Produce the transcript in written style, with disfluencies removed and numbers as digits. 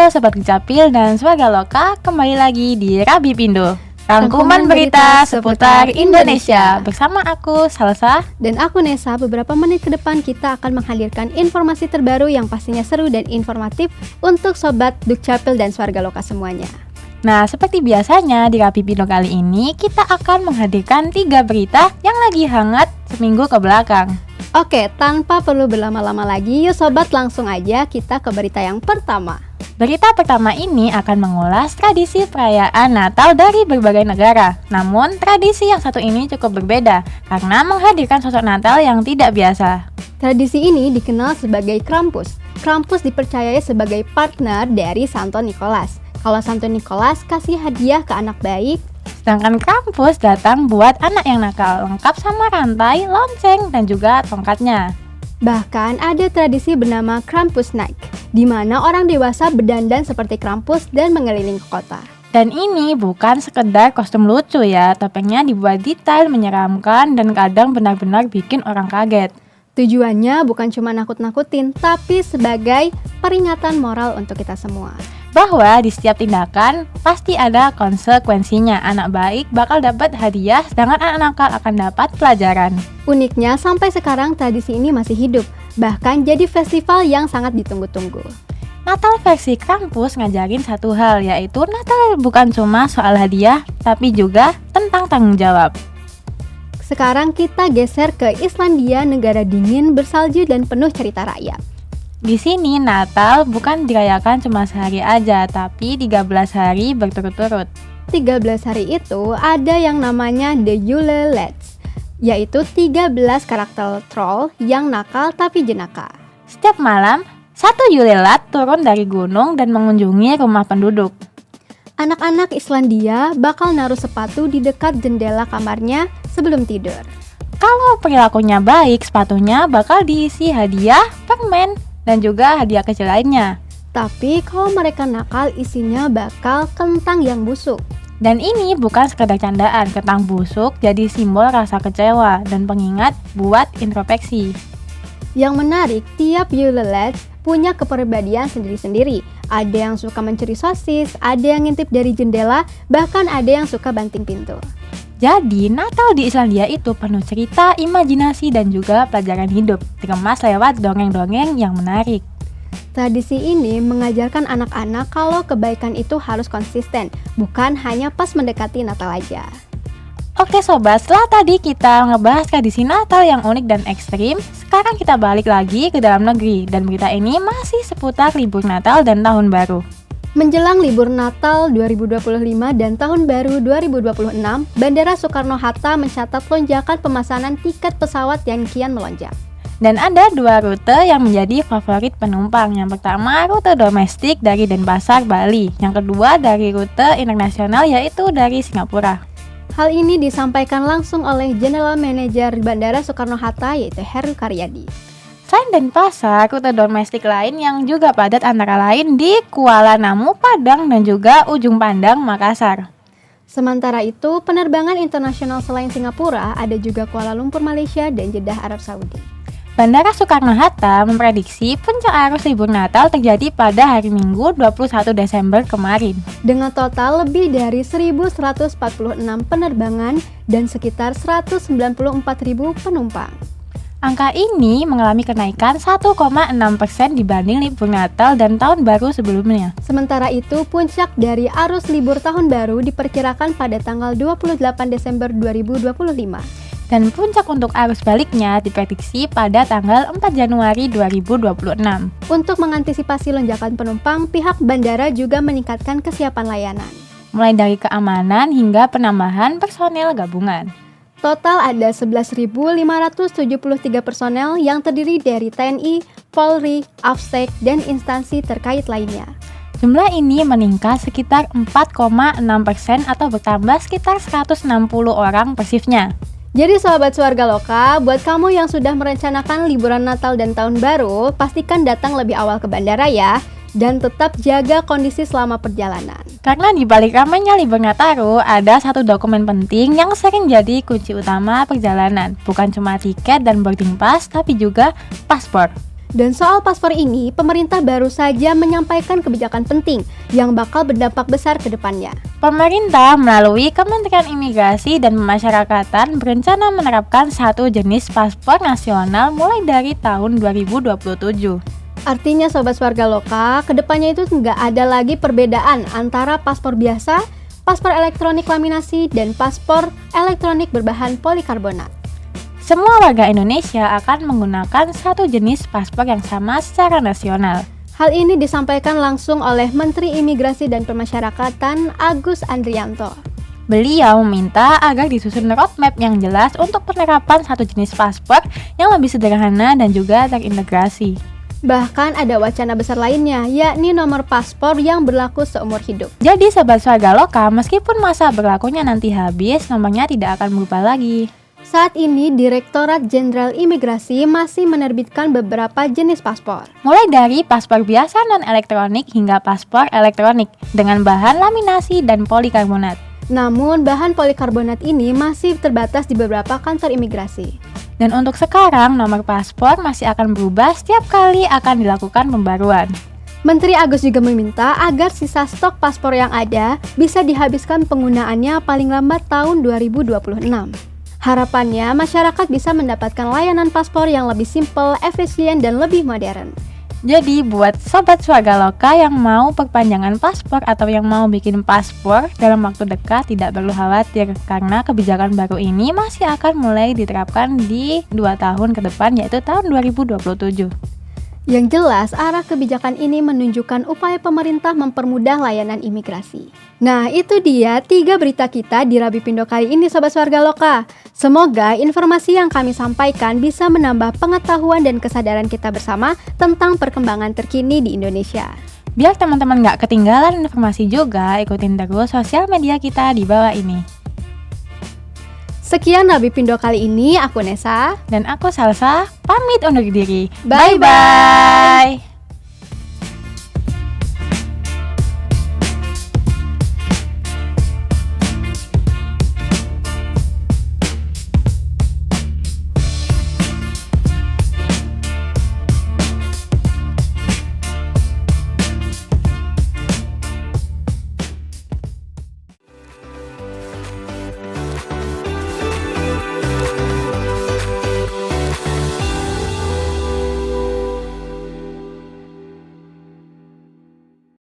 Sobat Dukcapil dan Swarga Loka, kembali lagi di Rabi Pindo, rangkuman berita seputar Indonesia. Bersama aku, Salsa. Dan aku, Nesa. Beberapa menit ke depan kita akan menghadirkan informasi terbaru yang pastinya seru dan informatif untuk Sobat Dukcapil dan Swarga Loka semuanya. Nah, seperti biasanya di Rabi Pindo kali ini, kita akan menghadirkan 3 berita yang lagi hangat seminggu ke belakang. Oke, tanpa perlu berlama-lama lagi, yuk Sobat langsung aja kita ke berita yang pertama. Berita pertama ini akan mengulas tradisi perayaan Natal dari berbagai negara. Namun, tradisi yang satu ini cukup berbeda karena menghadirkan sosok Natal yang tidak biasa. Tradisi ini dikenal sebagai Krampus. Krampus dipercayai sebagai partner dari Santo Nikolas. Kalau Santo Nikolas kasih hadiah ke anak baik, sedangkan Krampus datang buat anak yang nakal, lengkap sama rantai, lonceng, dan juga tongkatnya. Bahkan ada tradisi bernama Krampus Night, di mana orang dewasa berdandan seperti Krampus dan mengelilingi kota. Dan ini bukan sekedar kostum lucu ya, topengnya dibuat detail, menyeramkan, dan kadang benar-benar bikin orang kaget. Tujuannya bukan cuma nakut-nakutin, tapi sebagai peringatan moral untuk kita semua. Bahwa di setiap tindakan pasti ada konsekuensinya. Anak baik bakal dapat hadiah, sedangkan anak nakal akan dapat pelajaran. Uniknya sampai sekarang tradisi ini masih hidup, bahkan jadi festival yang sangat ditunggu-tunggu. Natal versi Krampus ngajarin satu hal, yaitu Natal bukan cuma soal hadiah, tapi juga tentang tanggung jawab. Sekarang kita geser ke Islandia, negara dingin, bersalju dan penuh cerita rakyat. Di sini Natal bukan dirayakan cuma sehari aja, tapi 13 hari berturut-turut. 13 hari itu ada yang namanya The Yule Lads, yaitu 13 karakter troll yang nakal tapi jenaka. Setiap malam, satu Yule Lad turun dari gunung dan mengunjungi rumah penduduk. Anak-anak Islandia bakal naruh sepatu di dekat jendela kamarnya sebelum tidur. Kalau perilakunya baik, sepatunya bakal diisi hadiah, permen, dan juga hadiah kecil lainnya. Tapi kalau mereka nakal, isinya bakal kentang yang busuk. Dan ini bukan sekedar candaan, kentang busuk jadi simbol rasa kecewa dan pengingat buat introspeksi. Yang menarik, tiap Yule Lad punya kepribadian sendiri-sendiri. Ada yang suka mencuri sosis, ada yang ngintip dari jendela, bahkan ada yang suka banting pintu. Jadi, Natal di Islandia itu penuh cerita, imajinasi, dan juga pelajaran hidup, dikemas lewat dongeng-dongeng yang menarik. Tradisi ini mengajarkan anak-anak kalau kebaikan itu harus konsisten, bukan hanya pas mendekati Natal aja. Oke sobat, setelah tadi kita ngebahas tradisi Natal yang unik dan ekstrim, sekarang kita balik lagi ke dalam negeri, dan berita ini masih seputar libur Natal dan Tahun Baru. Menjelang libur Natal 2025 dan Tahun Baru 2026, Bandara Soekarno-Hatta mencatat lonjakan pemesanan tiket pesawat yang kian melonjak. Dan ada 2 rute yang menjadi favorit penumpang. Yang pertama, rute domestik dari Denpasar, Bali. Yang kedua, dari rute internasional yaitu dari Singapura. Hal ini disampaikan langsung oleh General Manager Bandara Soekarno-Hatta yaitu Heru Karyadi. Selain Denpasar, rute domestik lain yang juga padat antara lain di Kuala Namu, Padang, dan juga Ujung Pandang, Makassar. Sementara itu, penerbangan internasional selain Singapura ada juga Kuala Lumpur, Malaysia, dan Jeddah, Arab Saudi. Bandara Soekarno-Hatta memprediksi puncak arus libur Natal terjadi pada hari Minggu 21 Desember kemarin. Dengan total lebih dari 1.146 penerbangan dan sekitar 194.000 penumpang. Angka ini mengalami kenaikan 1,6% dibanding libur Natal dan Tahun Baru sebelumnya. Sementara itu, puncak dari arus libur Tahun Baru diperkirakan pada tanggal 28 Desember 2025. Dan puncak untuk arus baliknya diprediksi pada tanggal 4 Januari 2026. Untuk mengantisipasi lonjakan penumpang, pihak bandara juga meningkatkan kesiapan layanan. Mulai dari keamanan hingga penambahan personel gabungan. Total ada 11.573 personel yang terdiri dari TNI, Polri, AFSEK, dan instansi terkait lainnya. Jumlah ini meningkat sekitar 4,6% atau bertambah sekitar 160 orang per shiftnya. Jadi sahabat Swarga Loka, buat kamu yang sudah merencanakan liburan Natal dan Tahun Baru, pastikan datang lebih awal ke bandara ya. Dan tetap jaga kondisi selama perjalanan. Karena di balik ramainya libur Nataru, ada satu dokumen penting yang sering jadi kunci utama perjalanan. Bukan cuma tiket dan boarding pass, tapi juga paspor. Dan soal paspor ini, pemerintah baru saja menyampaikan kebijakan penting yang bakal berdampak besar ke depannya. Pemerintah melalui Kementerian Imigrasi dan Pemasyarakatan berencana menerapkan satu jenis paspor nasional mulai dari tahun 2027. Artinya Sobat Warga Loka, kedepannya itu nggak ada lagi perbedaan antara paspor biasa, paspor elektronik laminasi, dan paspor elektronik berbahan polikarbonat. Semua warga Indonesia akan menggunakan satu jenis paspor yang sama secara nasional. Hal ini disampaikan langsung oleh Menteri Imigrasi dan Pemasyarakatan Agus Andrianto. Beliau meminta agar disusun roadmap yang jelas untuk penerapan satu jenis paspor yang lebih sederhana dan juga terintegrasi. Bahkan ada wacana besar lainnya, yakni nomor paspor yang berlaku seumur hidup. Jadi Sobat Warga Loka, meskipun masa berlakunya nanti habis, nomornya tidak akan berubah lagi. Saat ini, Direktorat Jenderal Imigrasi masih menerbitkan beberapa jenis paspor. Mulai dari paspor biasa non-elektronik hingga paspor elektronik dengan bahan laminasi dan polikarbonat. Namun, bahan polikarbonat ini masih terbatas di beberapa kantor imigrasi. Dan untuk sekarang, nomor paspor masih akan berubah setiap kali akan dilakukan pembaruan. Menteri Agus juga meminta agar sisa stok paspor yang ada bisa dihabiskan penggunaannya paling lambat tahun 2026. Harapannya, masyarakat bisa mendapatkan layanan paspor yang lebih simpel, efisien, dan lebih modern. Jadi buat Sobat Warga Loka yang mau perpanjangan paspor atau yang mau bikin paspor dalam waktu dekat tidak perlu khawatir karena kebijakan baru ini masih akan mulai diterapkan di 2 tahun ke depan, yaitu tahun 2027. Yang jelas, arah kebijakan ini menunjukkan upaya pemerintah mempermudah layanan imigrasi. Nah, itu dia 3 berita kita di Rabi Pindo kali ini Sobat Warga Loka. Semoga informasi yang kami sampaikan bisa menambah pengetahuan dan kesadaran kita bersama tentang perkembangan terkini di Indonesia. Biar teman-teman gak ketinggalan informasi juga, ikutin terus sosial media kita di bawah ini. Sekian Rabi Pindo kali ini, aku Nesa. Dan aku Salsa, pamit undur diri. Bye-bye.